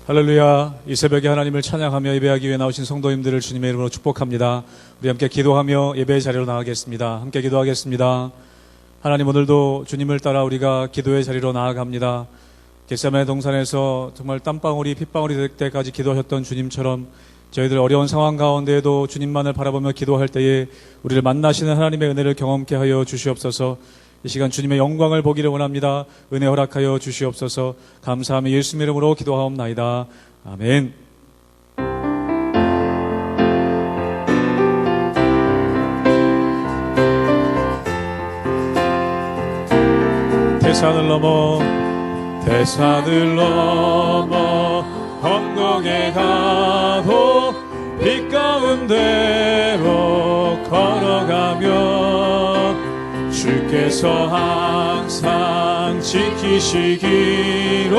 할렐루야. 이 새벽에 하나님을 찬양하며 예배하기 위해 나오신 성도님들을 주님의 이름으로 축복합니다. 우리 함께 기도하며 예배의 자리로 나가겠습니다. 함께 기도하겠습니다. 하나님, 오늘도 주님을 따라 우리가 기도의 자리로 나아갑니다. 겟세마네 동산에서 정말 땀방울이 핏방울이 될 때까지 기도하셨던 주님처럼 저희들 어려운 상황 가운데에도 주님만을 바라보며 기도할 때에 우리를 만나시는 하나님의 은혜를 경험케 하여 주시옵소서. 이 시간 주님의 영광을 보기를 원합니다. 은혜 허락하여 주시옵소서. 감사하며 예수님 이름으로 기도하옵나이다. 아멘. 대산을 넘어 언덕에 가도 빛 가운데로 걸어가며 주께서 항상 지키시기로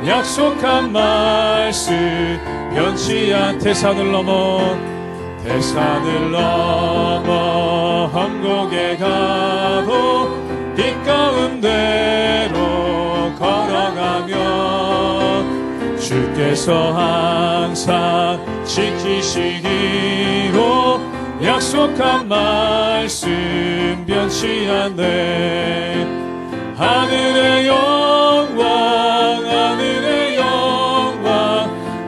약속한 말씀 변치 않 대산을 넘어 험곡에 가도 빛 가운데로 걸어가며 주께서 항상 지키시기로 약속한 말씀 변치 않네. 하늘의 영광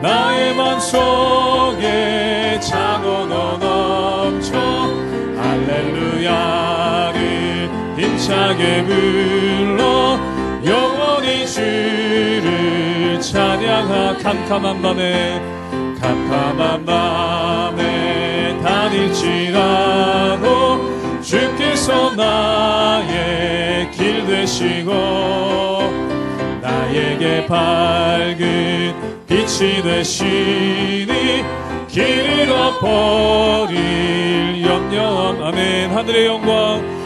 나의 맘속에 차고도 넘쳐 할렐루야를 힘차게 불러 영원히 주를 찬양하. 캄캄한 밤에 다닐지라도 주께서 나의 길 되시고 나에게 밝은 빛이 되시니 길 잃어버릴 염려. 아멘. 하늘의 영광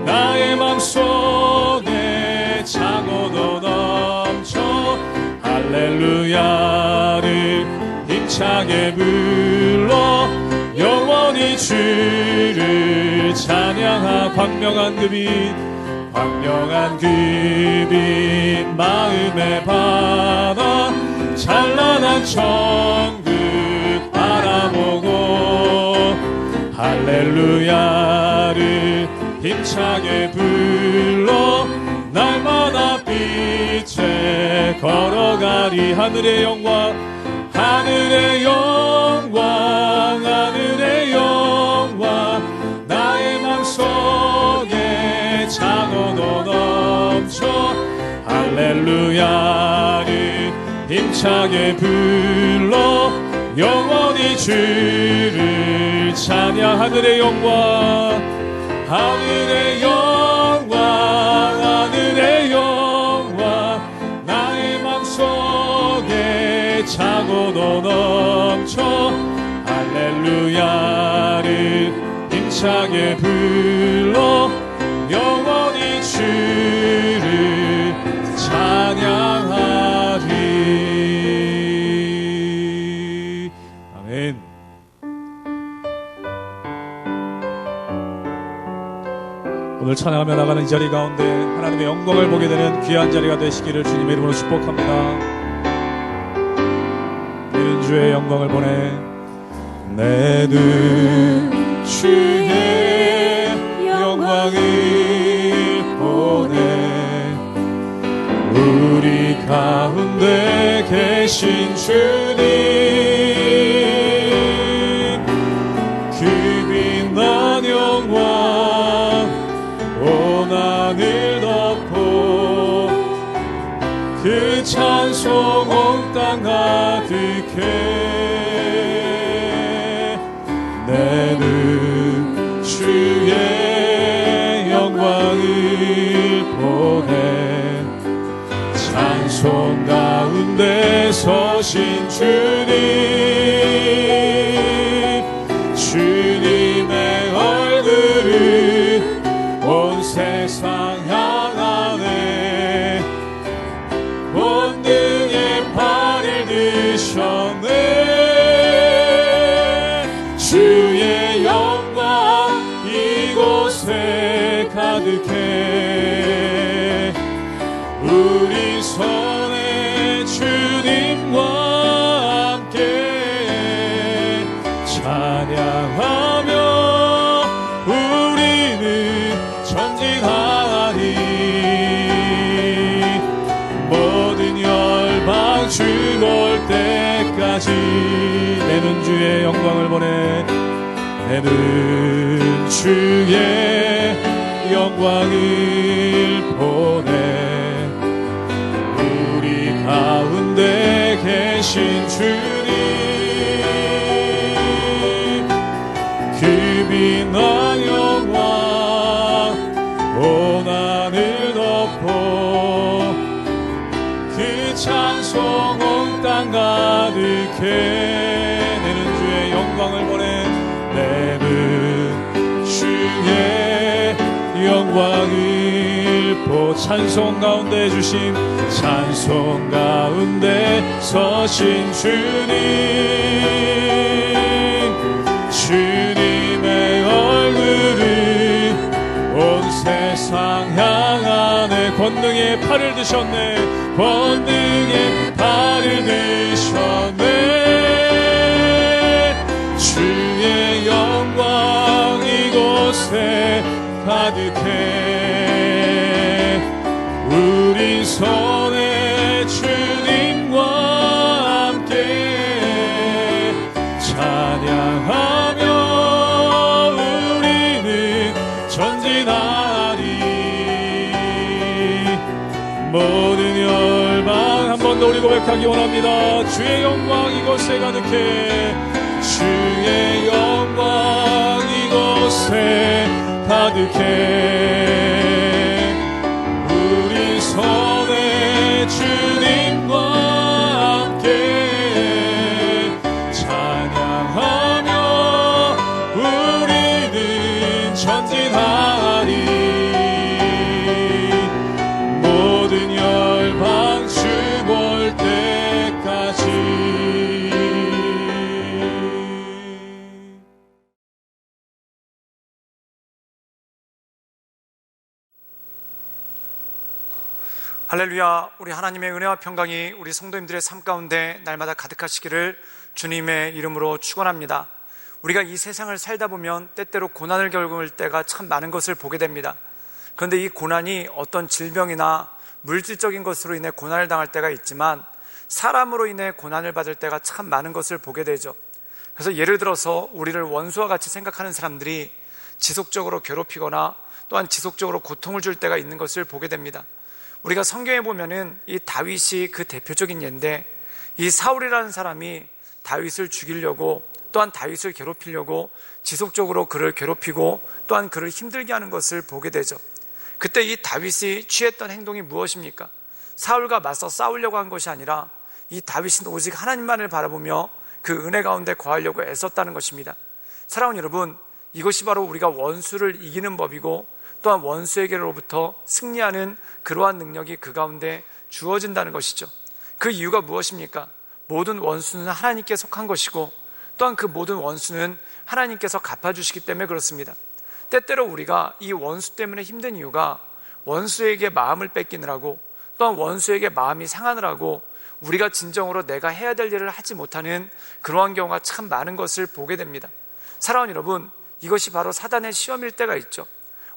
나의 맘속에 차고도 넘쳐 할렐루야를 힘차게 불러 영원히 주를 찬양하. 광명한 그 빛 마음에 받아 찬란한 천국 바라보고 할렐루야를 힘차게 불러 날마다 빛에 걸어가리. 하늘의 영광 나의 맘속에 차고도 넘쳐 할렐루야를 힘차게 불러 영원히 주를 찬양. 하늘의 영광 나의 맘속에 차고도 넘쳐 할렐루야를 힘차게 불러 영원히 주를 찬양하리. 아멘. 오늘 찬양하며 나가는 이 자리 가운데 하나님의 영광을 보게 되는 귀한 자리가 되시기를 주님의 이름으로 축복합니다. 내는 주의 영광을 보내. 내 눈 주의 영광을 보내. 우리 가운데 계신 주님 그 빛난 영광 온 하늘 덮고 그 찬송 온 땅 가득해. 내 눈 주의 영광을 보내. 찬송 가운데 서신 주님의 얼굴을 온 세상 향하네. 온 등에 발을 드셨네. 때까지 내는 주의 영광을 보내 내는 주의 영광을 보내 우리 가운데 계신 주님 그 빛난 영광 온 하늘 덮어 그 찬송 온 땅 가득해 내는 주의 영광을 보내 내는 주의 영광을 보 찬송 가운데 주신 찬송 가운데 서신 주님 주님의 얼굴을 온 세상 향하네 권능의 팔을 드셨네 권능의 팔을 드셨네 주의 영광 이곳에 가득해 우리 손에 주님과 함께 찬양하며 우리는 전진하리 모든 열방 한 번 더 우리 고백하기 원합니다. 주의 영광 이곳에 가득해 주의 영광 이곳에 가득해 우리 손에 주님과 함께 찬양하며 우리는 전진하리 모든 열방 주 볼 때까지 할렐루야. 우리 하나님의 은혜와 평강이 우리 성도님들의 삶 가운데 날마다 가득하시기를 주님의 이름으로 축원합니다. 우리가 이 세상을 살다 보면 때때로 고난을 겪을 때가 참 많은 것을 보게 됩니다. 그런데 이 고난이 어떤 질병이나 물질적인 것으로 인해 고난을 당할 때가 있지만 사람으로 인해 고난을 받을 때가 참 많은 것을 보게 되죠. 그래서 예를 들어서 우리를 원수와 같이 생각하는 사람들이 지속적으로 괴롭히거나 또한 지속적으로 고통을 줄 때가 있는 것을 보게 됩니다. 우리가 성경에 보면은 이 다윗이 그 대표적인 예인데 이 사울이라는 사람이 다윗을 죽이려고 또한 다윗을 괴롭히려고 지속적으로 그를 괴롭히고 또한 그를 힘들게 하는 것을 보게 되죠. 그때 이 다윗이 취했던 행동이 무엇입니까? 사울과 맞서 싸우려고 한 것이 아니라 이 다윗은 오직 하나님만을 바라보며 그 은혜 가운데 거하려고 애썼다는 것입니다. 사랑하는 여러분, 이것이 바로 우리가 원수를 이기는 법이고 또한 원수에게로부터 승리하는 그러한 능력이 그 가운데 주어진다는 것이죠. 그 이유가 무엇입니까? 모든 원수는 하나님께 속한 것이고 또한 그 모든 원수는 하나님께서 갚아주시기 때문에 그렇습니다. 때때로 우리가 이 원수 때문에 힘든 이유가 원수에게 마음을 뺏기느라고 또한 원수에게 마음이 상하느라고 우리가 진정으로 내가 해야 될 일을 하지 못하는 그러한 경우가 참 많은 것을 보게 됩니다. 사랑하는 여러분, 이것이 바로 사단의 시험일 때가 있죠.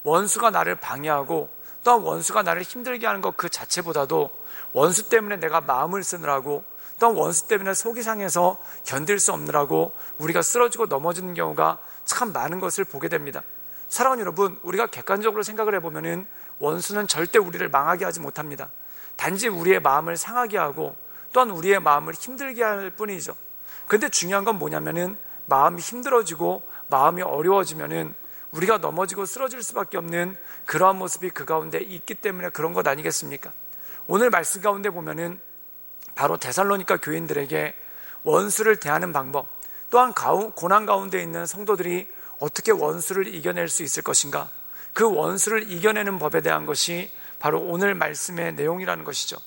원수가 나를 방해하고 또한 원수가 나를 힘들게 하는 것 그 자체보다도 원수 때문에 내가 마음을 쓰느라고 또한 원수 때문에 속이 상해서 견딜 수 없느라고 우리가 쓰러지고 넘어지는 경우가 참 많은 것을 보게 됩니다. 사랑하는 여러분, 우리가 객관적으로 생각을 해보면 원수는 절대 우리를 망하게 하지 못합니다. 단지 우리의 마음을 상하게 하고 또한 우리의 마음을 힘들게 할 뿐이죠. 그런데 중요한 건 뭐냐면은 마음이 힘들어지고 마음이 어려워지면은 우리가 넘어지고 쓰러질 수밖에 없는 그러한 모습이 그 가운데 있기 때문에 그런 것 아니겠습니까? 오늘 말씀 가운데 보면은 바로 데살로니가 교인들에게 원수를 대하는 방법, 또한 고난 가운데 있는 성도들이 어떻게 원수를 이겨낼 수 있을 것인가, 그 원수를 이겨내는 법에 대한 것이 바로 오늘 말씀의 내용이라는 것이죠.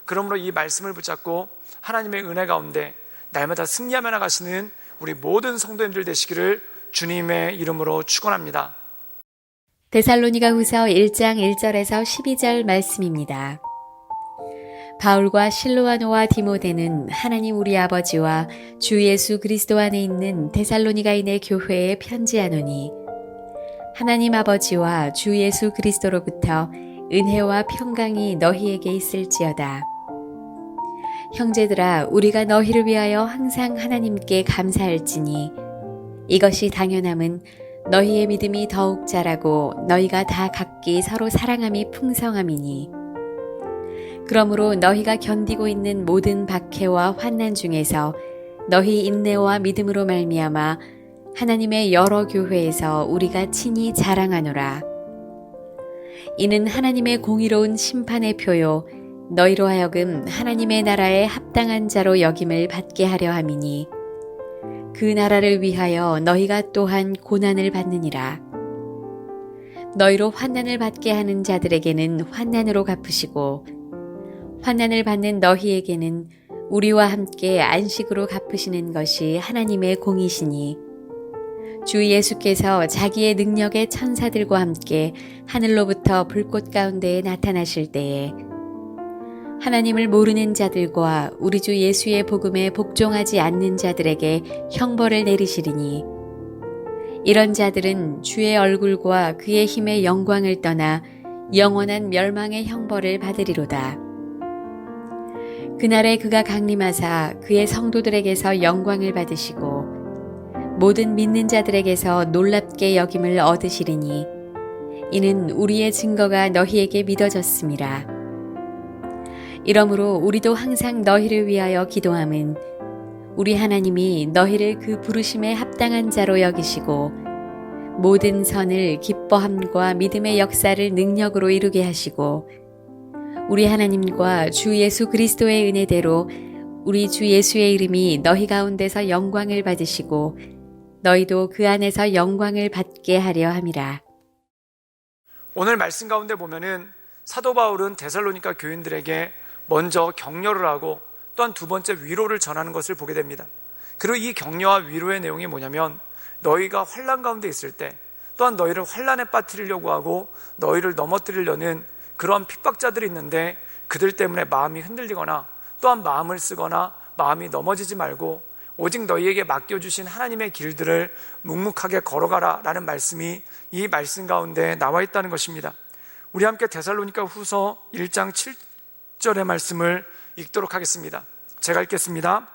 그러므로 이 말씀을 붙잡고 하나님의 은혜 가운데 날마다 승리하며 나가시는 우리 모든 성도님들 되시기를 주님의 이름으로 축원합니다. 데살로니가후서 1장 1절에서 12절 말씀입니다. 바울과 실로아노와 디모데는 하나님 우리 아버지와 주 예수 그리스도 안에 있는 데살로니가인의 교회에 편지하노니 하나님 아버지와 주 예수 그리스도로부터 은혜와 평강이 너희에게 있을지어다. 형제들아, 우리가 너희를 위하여 항상 하나님께 감사할지니 이것이 당연함은 너희의 믿음이 더욱 자라고 너희가 다 각기 서로 사랑함이 풍성함이니. 그러므로 너희가 견디고 있는 모든 박해와 환난 중에서 너희 인내와 믿음으로 말미암아 하나님의 여러 교회에서 우리가 친히 자랑하노라. 이는 하나님의 공의로운 심판의 표요 너희로 하여금 하나님의 나라에 합당한 자로 여김을 받게 하려 함이니 그 나라를 위하여 너희가 또한 고난을 받느니라. 너희로 환난을 받게 하는 자들에게는 환난으로 갚으시고 환난을 받는 너희에게는 우리와 함께 안식으로 갚으시는 것이 하나님의 공이시니 주 예수께서 자기의 능력의 천사들과 함께 하늘로부터 불꽃 가운데에 나타나실 때에 하나님을 모르는 자들과 우리 주 예수의 복음에 복종하지 않는 자들에게 형벌을 내리시리니 이런 자들은 주의 얼굴과 그의 힘의 영광을 떠나 영원한 멸망의 형벌을 받으리로다. 그날에 그가 강림하사 그의 성도들에게서 영광을 받으시고 모든 믿는 자들에게서 놀랍게 여김을 얻으시리니 이는 우리의 증거가 너희에게 믿어졌음이라. 이러므로 우리도 항상 너희를 위하여 기도함은 우리 하나님이 너희를 그 부르심에 합당한 자로 여기시고 모든 선을 기뻐함과 믿음의 역사를 능력으로 이루게 하시고 우리 하나님과 주 예수 그리스도의 은혜대로 우리 주 예수의 이름이 너희 가운데서 영광을 받으시고 너희도 그 안에서 영광을 받게 하려 함이라. 오늘 말씀 가운데 보면은 사도 바울은 데살로니가 교인들에게 먼저 격려를 하고 또한 두 번째 위로를 전하는 것을 보게 됩니다. 그리고 이 격려와 위로의 내용이 뭐냐면 너희가 환난 가운데 있을 때 또한 너희를 환난에 빠뜨리려고 하고 너희를 넘어뜨리려는 그런 핍박자들이 있는데 그들 때문에 마음이 흔들리거나 또한 마음을 쓰거나 마음이 넘어지지 말고 오직 너희에게 맡겨주신 하나님의 길들을 묵묵하게 걸어가라 라는 말씀이 이 말씀 가운데 나와 있다는 것입니다. 우리 함께 데살로니가 후서 1장 7절의 말씀을 읽도록 하겠습니다. 제가 읽겠습니다.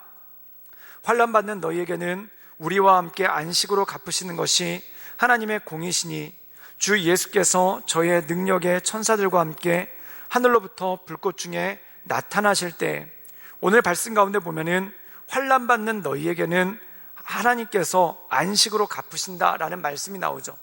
환난 받는 너희에게는 우리와 함께 안식으로 갚으시는 것이 하나님의 공이시니 주 예수께서 저의 능력의 천사들과 함께 하늘로부터 불꽃 중에 나타나실 때, 오늘 말씀 가운데 보면은 환난 받는 너희에게는 하나님께서 안식으로 갚으신다라는 말씀이 나오죠.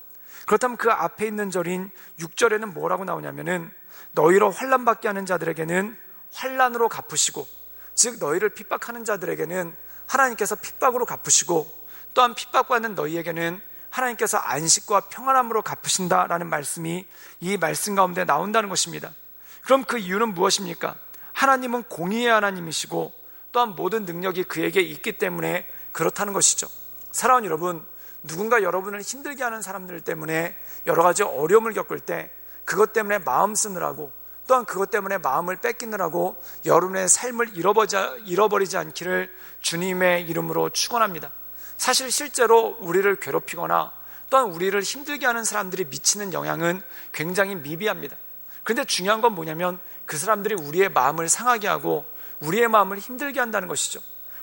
그렇다면 그 앞에 있는 절인 6절에는 뭐라고 나오냐면은 너희로 환난 받게 하는 자들에게는 환난으로 갚으시고, 즉 너희를 핍박하는 자들에게는 하나님께서 핍박으로 갚으시고 또한 핍박받는 너희에게는 하나님께서 안식과 평안함으로 갚으신다라는 말씀이 이 말씀 가운데 나온다는 것입니다. 그럼 그 이유는 무엇입니까? 하나님은 공의의 하나님이시고 또한 모든 능력이 그에게 있기 때문에 그렇다는 것이죠. 사랑하는 여러분, 누군가 여러분을 힘들게 하는 사람들 때문에 여러 가지 어려움을 겪을 때 그것 때문에 마음 쓰느라고 또한 그것 때문에 마음을 뺏기느라고 여러분의 삶을 잃어버리지 않기를 주님의 이름으로 축원합니다. 사실 실제로 우리를 괴롭히거나 또한 우리를 힘들게 하는 사람들이 미치는 영향은 굉장히 미비합니다. 그런데 중요한 건 뭐냐면 그 사람들이 우리의 마음을 상하게 하고 우리의 마음을 힘들게 한다는 것이죠.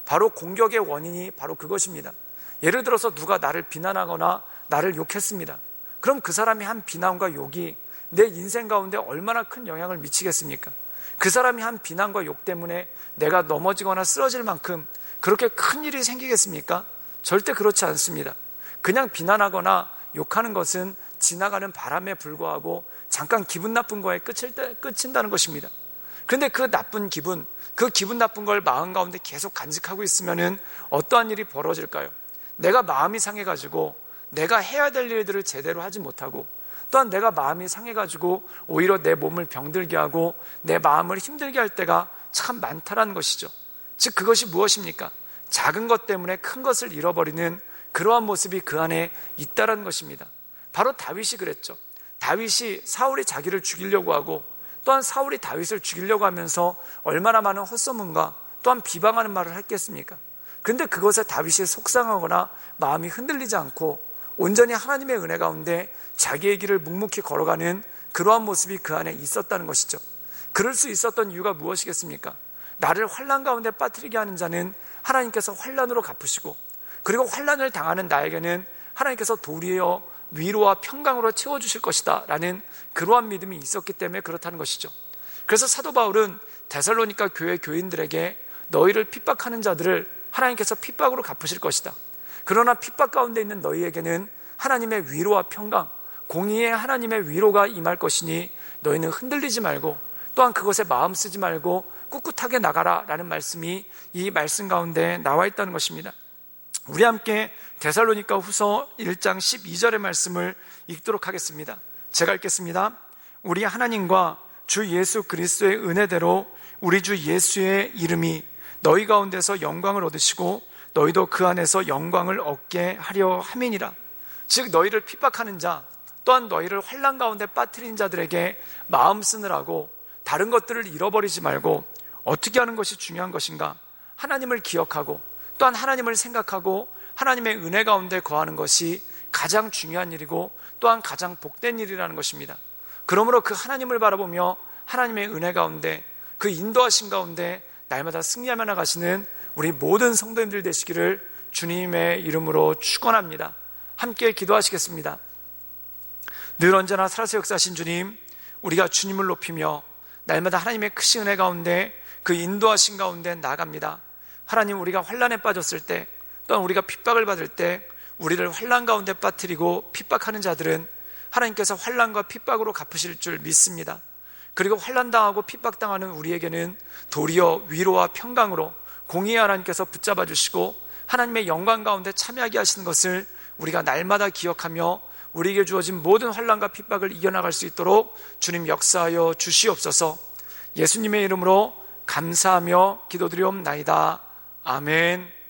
바로 공격의 원인이 바로 그것입니다. 예를 들어서 누가 나를 비난하거나 나를 욕했습니다. 그럼 그 사람이 한 비난과 욕이 내 인생 가운데 얼마나 큰 영향을 미치겠습니까? 그 사람이 한 비난과 욕 때문에 내가 넘어지거나 쓰러질 만큼 그렇게 큰 일이 생기겠습니까? 절대 그렇지 않습니다. 그냥 비난하거나 욕하는 것은 지나가는 바람에 불과하고 잠깐 기분 나쁜 거에 끝인다는 것입니다. 그런데 그 나쁜 기분, 그 기분 나쁜 걸 마음 가운데 계속 간직하고 있으면은 어떠한 일이 벌어질까요? 내가 마음이 상해가지고 내가 해야 될 일들을 제대로 하지 못하고 또한 내가 마음이 상해가지고 오히려 내 몸을 병들게 하고 내 마음을 힘들게 할 때가 참 많다라는 것이죠. 즉 그것이 무엇입니까? 작은 것 때문에 큰 것을 잃어버리는 그러한 모습이 그 안에 있다라는 것입니다. 바로 다윗이 그랬죠. 다윗이 사울이 자기를 죽이려고 하고 또한 사울이 다윗을 죽이려고 하면서 얼마나 많은 헛소문과 또한 비방하는 말을 했겠습니까? 그런데 그것에 다윗이 속상하거나 마음이 흔들리지 않고 온전히 하나님의 은혜 가운데 자기의 길을 묵묵히 걸어가는 그러한 모습이 그 안에 있었다는 것이죠. 그럴 수 있었던 이유가 무엇이겠습니까? 나를 환난 가운데 빠뜨리게 하는 자는 하나님께서 환난으로 갚으시고, 그리고 환난을 당하는 나에게는 하나님께서 도리어 위로와 평강으로 채워주실 것이다 라는 그러한 믿음이 있었기 때문에 그렇다는 것이죠. 그래서 사도 바울은 데살로니가 교회 교인들에게 너희를 핍박하는 자들을 하나님께서 핍박으로 갚으실 것이다. 그러나 핍박 가운데 있는 너희에게는 하나님의 위로와 평강, 공의의 하나님의 위로가 임할 것이니 너희는 흔들리지 말고 또한 그것에 마음 쓰지 말고 꿋꿋하게 나가라 라는 말씀이 이 말씀 가운데 나와 있다는 것입니다. 우리 함께 데살로니가 후서 1장 12절의 말씀을 읽도록 하겠습니다. 제가 읽겠습니다. 우리 하나님과 주 예수 그리스도의 은혜대로 우리 주 예수의 이름이 너희 가운데서 영광을 얻으시고 너희도 그 안에서 영광을 얻게 하려 함이니라. 즉 너희를 핍박하는 자 또한 너희를 환난 가운데 빠뜨린 자들에게 마음 쓰느라고 다른 것들을 잃어버리지 말고 어떻게 하는 것이 중요한 것인가? 하나님을 기억하고 또한 하나님을 생각하고 하나님의 은혜 가운데 거하는 것이 가장 중요한 일이고 또한 가장 복된 일이라는 것입니다. 그러므로 그 하나님을 바라보며 하나님의 은혜 가운데 그 인도하신 가운데 날마다 승리하며 나가시는 우리 모든 성도님들 되시기를 주님의 이름으로 축원합니다. 함께 기도하시겠습니다. 늘 언제나 살아서 역사하신 주님, 우리가 주님을 높이며 날마다 하나님의 크신 은혜 가운데 그 인도하신 가운데 나아갑니다. 하나님, 우리가 환난에 빠졌을 때 또한 우리가 핍박을 받을 때 우리를 환난 가운데 빠뜨리고 핍박하는 자들은 하나님께서 환난과 핍박으로 갚으실 줄 믿습니다. 그리고 환난당하고 핍박당하는 우리에게는 도리어 위로와 평강으로 공의의 하나님께서 붙잡아 주시고 하나님의 영광 가운데 참여하게 하시는 것을 우리가 날마다 기억하며 우리에게 주어진 모든 환난과 핍박을 이겨나갈 수 있도록 주님 역사하여 주시옵소서. 예수님의 이름으로 감사하며 기도드리옵나이다. 아멘.